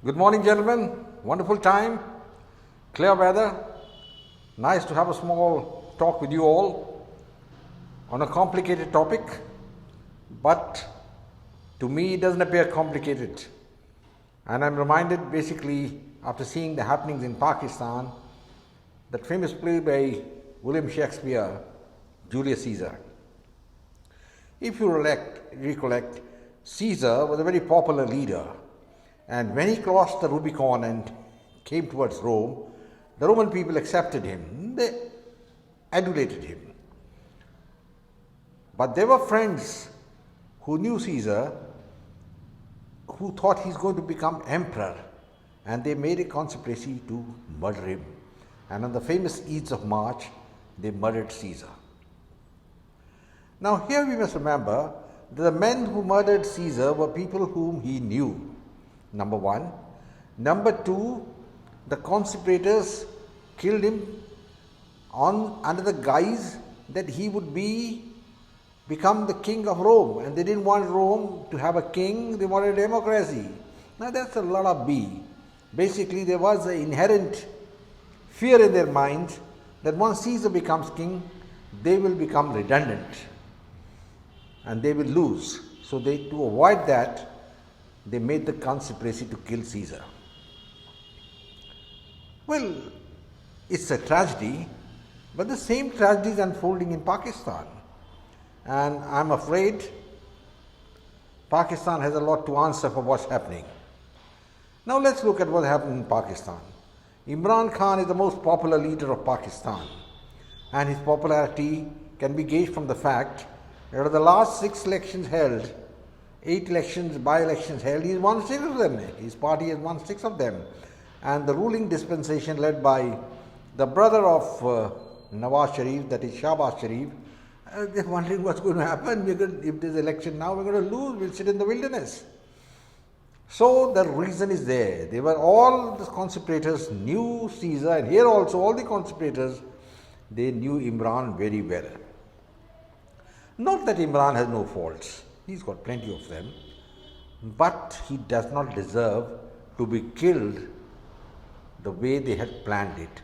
Good morning, gentlemen. Wonderful time, clear weather. Nice to have a small talk with you all on a complicated topic, but to me it doesn't appear complicated. And I'm reminded basically after seeing the happenings in Pakistan, that famous play by William Shakespeare, Julius Caesar. If you recollect, Caesar was a very popular leader. And when he crossed the Rubicon and came towards Rome, the Roman people accepted him. They adulated him. But there were friends who knew Caesar who thought he's going to become emperor, and they made a conspiracy to murder him. And on the famous Ides of March, they murdered Caesar. Now here we must remember that the men who murdered Caesar were people whom he knew. Number one. Number two, the conspirators killed him under the guise that he would become the king of Rome, and they didn't want Rome to have a king, they wanted democracy. Now that's a lot of B. Basically there was an inherent fear in their minds that once Caesar becomes king, they will become redundant and they will lose. So to avoid that, they made the conspiracy to kill Caesar. Well, it's a tragedy, but the same tragedy is unfolding in Pakistan. And I'm afraid Pakistan has a lot to answer for what's happening. Now let's look at what happened in Pakistan. Imran Khan is the most popular leader of Pakistan, and his popularity can be gauged from the fact that of the last 6 elections held, 8 elections, by-elections held, he's won 6 of them. His party has won 6 of them. And the ruling dispensation led by the brother of Nawaz Sharif, that is Shahbaz Sharif, they're wondering what's going to happen. If there's election now, we're going to lose, we'll sit in the wilderness. So the reason is there. They were all the conspirators knew Caesar, and here also all the conspirators, they knew Imran very well. Not that Imran has no faults. He's got plenty of them, but he does not deserve to be killed the way they had planned it,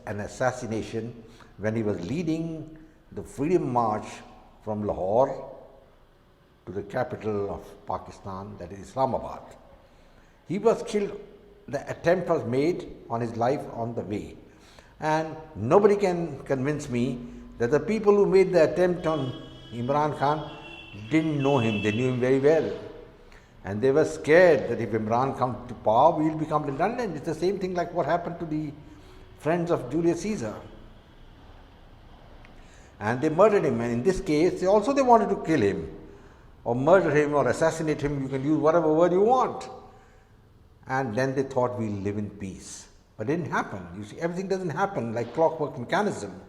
an assassination when he was leading the freedom march from Lahore to the capital of Pakistan, that is Islamabad. He was killed, the attempt was made on his life on the way. And nobody can convince me that the people who made the attempt on Imran Khan didn't know him. They knew him very well. And they were scared that if Imran comes to power, we will become redundant. It's the same thing like what happened to the friends of Julius Caesar. And they murdered him. And in this case, they wanted to kill him, or murder him, or assassinate him. You can use whatever word you want. And then they thought we'll live in peace. But it didn't happen. You see, everything doesn't happen like clockwork mechanism.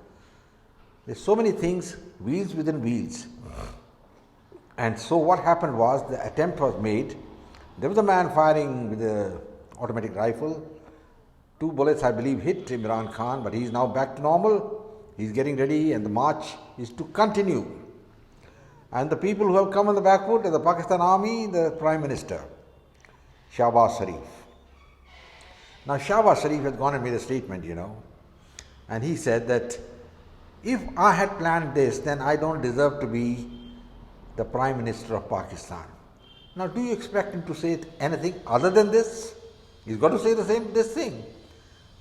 There's so many things, wheels within wheels. And so what happened was, the attempt was made. There was a man firing with an automatic rifle. 2 bullets, I believe, hit Imran Khan, but he's now back to normal. He's getting ready, and the march is to continue. And the people who have come on the back foot are the Pakistan Army, the Prime Minister, Shahbaz Sharif. Now Shahbaz Sharif has gone and made a statement, and he said that if I had planned this, then I don't deserve to be the Prime Minister of Pakistan. Now do you expect him to say anything other than this? He's got to say this thing.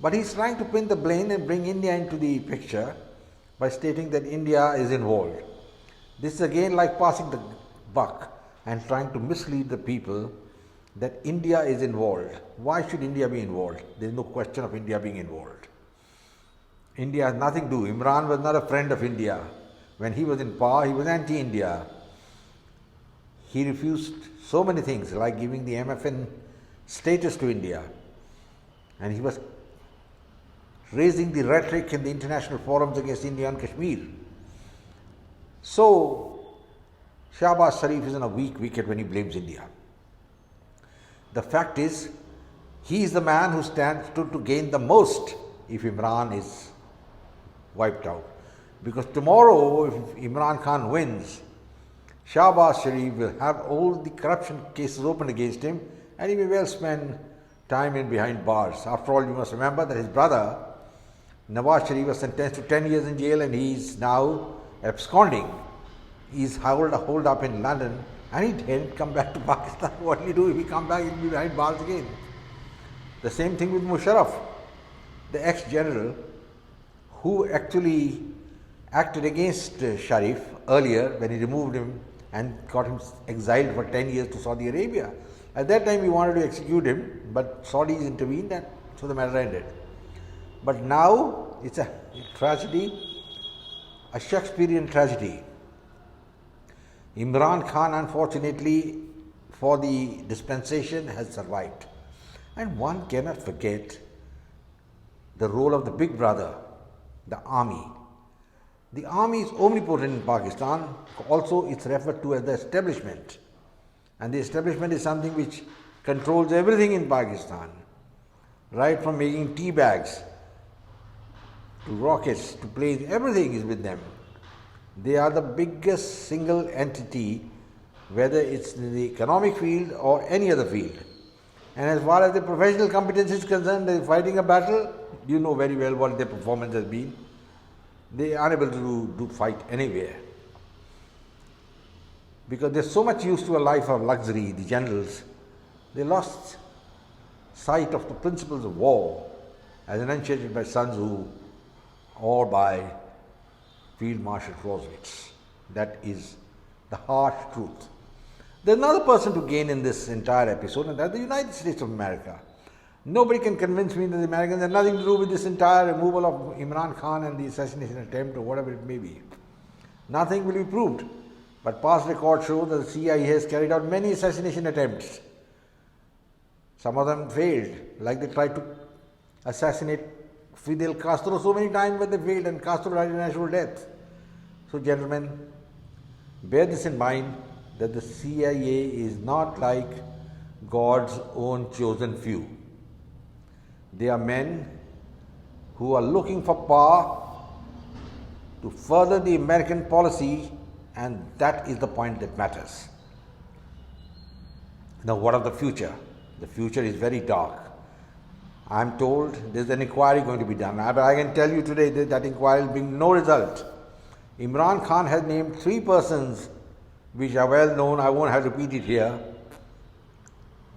But he's trying to pin the blame and bring India into the picture by stating that India is involved. This is again like passing the buck and trying to mislead the people that India is involved. Why should India be involved? There is no question of India being involved. India has nothing to do. Imran was not a friend of India. When he was in power, he was anti-India. He refused so many things, like giving the MFN status to India. And he was raising the rhetoric in the international forums against India and Kashmir. So, Shahbaz Sharif is in a weak wicket when he blames India. The fact is, he is the man who stands to gain the most if Imran is wiped out. Because tomorrow, if Imran Khan wins, Shahbaz Sharif will have all the corruption cases opened against him, and he may well spend time in behind bars. After all, you must remember that his brother, Nawaz Sharif, was sentenced to 10 years in jail and he is now absconding. He is holed up in London and he didn't come back to Pakistan. What will he do if he come back? He will be behind bars again. The same thing with Musharraf, the ex-general who actually acted against Sharif earlier when he removed him and got him exiled for 10 years to Saudi Arabia. At that time he wanted to execute him, but Saudis intervened and so the matter ended. But now it's a tragedy, a Shakespearean tragedy. Imran Khan, unfortunately for the dispensation, has survived. And one cannot forget the role of the big brother, the army. The army is omnipotent in Pakistan. Also, it's referred to as the establishment. And the establishment is something which controls everything in Pakistan, right from making tea bags to rockets to planes, everything is with them. They are the biggest single entity, whether it's in the economic field or any other field. And as far as the professional competence is concerned, they're fighting a battle, you know very well what their performance has been. They are unable to fight anywhere. Because they're so much used to a life of luxury, the generals, they lost sight of the principles of war as enunciated by Sun Tzu or by Field Marshal Clausewitz. That is the harsh truth. There's another person to gain in this entire episode, and that's the United States of America. Nobody can convince me that the Americans have nothing to do with this entire removal of Imran Khan and the assassination attempt or whatever it may be. Nothing will be proved. But past records show that the CIA has carried out many assassination attempts. Some of them failed, like they tried to assassinate Fidel Castro so many times, but they failed and Castro died a natural death. So gentlemen, bear this in mind, that the CIA is not like God's own chosen few. They are men who are looking for power to further the American policy, and that is the point that matters. Now, what of the future? The future is very dark. I am told there is an inquiry going to be done, but I can tell you today that that inquiry will bring no result. Imran Khan has named 3 persons which are well known, I won't have to repeat it here,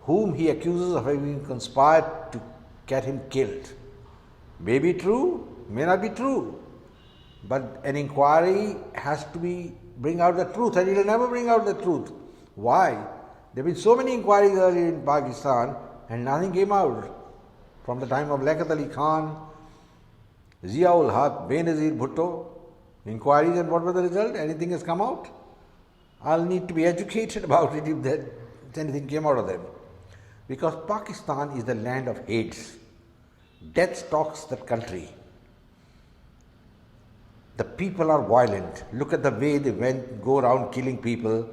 whom he accuses of having conspired to get him killed. May be true, may not be true, but an inquiry has to bring out the truth, and it will never bring out the truth. Why? There have been so many inquiries earlier in Pakistan and nothing came out. From the time of Liaquat Ali Khan, Zia-ul Haq, Benazir Bhutto, inquiries, and what was the result? Anything has come out? I'll need to be educated about it if anything came out of them. Because Pakistan is the land of hates. Death stalks that country. The people are violent. Look at the way they go around killing people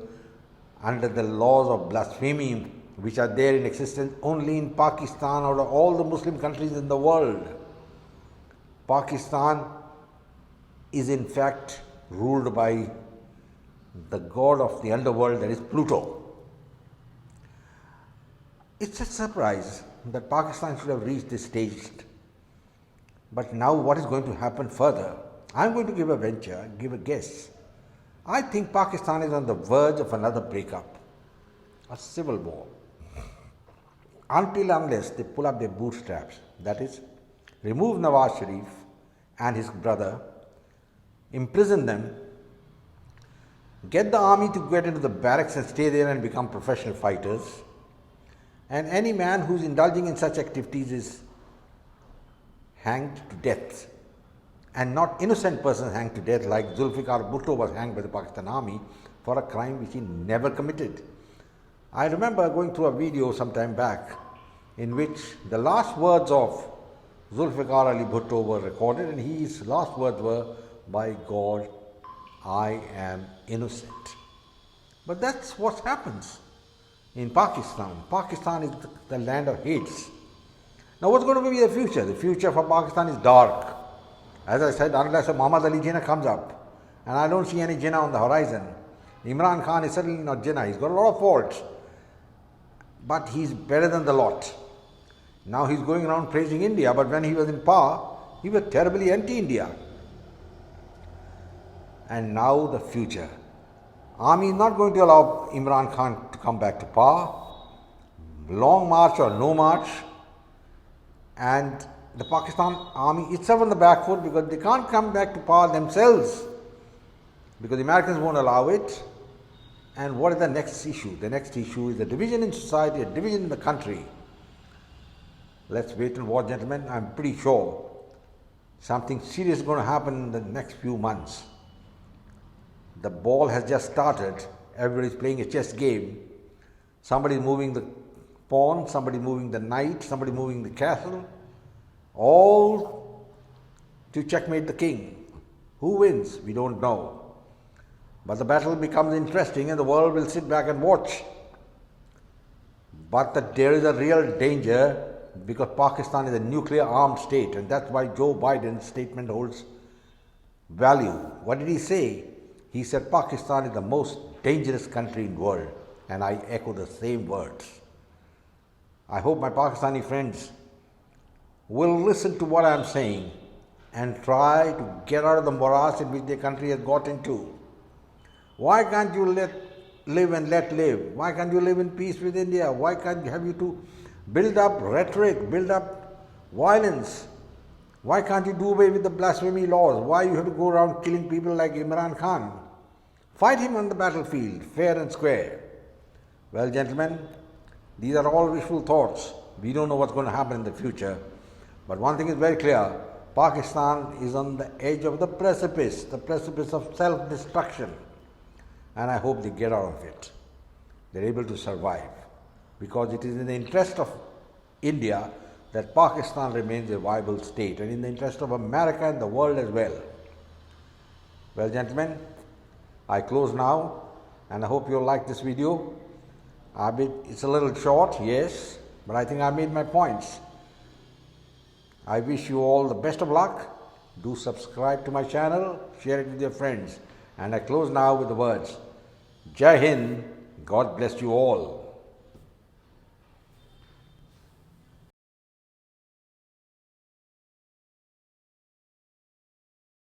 under the laws of blasphemy, which are there in existence only in Pakistan out of all the Muslim countries in the world. Pakistan is in fact ruled by the god of the underworld, that is Pluto. It's a surprise that Pakistan should have reached this stage. But now what is going to happen further? I'm going to give a guess. I think Pakistan is on the verge of another breakup, a civil war. Until unless they pull up their bootstraps, that is, remove Nawaz Sharif and his brother, imprison them, get the army to get into the barracks and stay there and become professional fighters, and any man who is indulging in such activities is hanged to death, and not innocent persons hanged to death like Zulfikar Bhutto was hanged by the Pakistan army for a crime which he never committed. I remember going through a video some time back in which the last words of Zulfikar Ali Bhutto were recorded, and his last words were, "By God, I am innocent." But that's what happens in Pakistan. Pakistan is the land of hates. Now what's going to be the future? The future for Pakistan is dark. As I said, unless a Muhammad Ali Jinnah comes up, and I don't see any Jinnah on the horizon. Imran Khan is certainly not Jinnah. He's got a lot of faults, but he's better than the lot. Now he's going around praising India, but when he was in power, he was terribly anti-India. And now the future. Army is not going to allow Imran Khan to come back to power. Long march or no march. And the Pakistan army itself on the back foot because they can't come back to power themselves because the Americans won't allow it. And what is the next issue? The next issue is a division in society, a division in the country. Let's wait and watch, gentlemen. I'm pretty sure something serious is going to happen in the next few months. The ball has just started. Everybody's playing a chess game. Somebody's moving the pawn, somebody moving the knight, somebody moving the castle, all to checkmate the king. Who wins? We don't know. But the battle becomes interesting and the world will sit back and watch. But there is a real danger because Pakistan is a nuclear armed state and that's why Joe Biden's statement holds value. What did he say? He said Pakistan is the most dangerous country in the world and I echo the same words. I hope my Pakistani friends will listen to what I am saying and try to get out of the morass in which their country has got into. Why can't you live and let live? Why can't you live in peace with India? Why can't you have you to build up rhetoric, build up violence? Why can't you do away with the blasphemy laws? Why you have to go around killing people like Imran Khan? Fight him on the battlefield, fair and square. Well, gentlemen, these are all wishful thoughts. We don't know what's going to happen in the future. But one thing is very clear. Pakistan is on the edge of the precipice of self-destruction. And I hope they get out of it. They're able to survive. Because it is in the interest of India that Pakistan remains a viable state and in the interest of America and the world as well. Well, gentlemen, I close now and I hope you'll like this video. It's a little short, yes, but I think I made my points. I wish you all the best of luck. Do subscribe to my channel, share it with your friends. And I close now with the words, Jai Hind, God bless you all.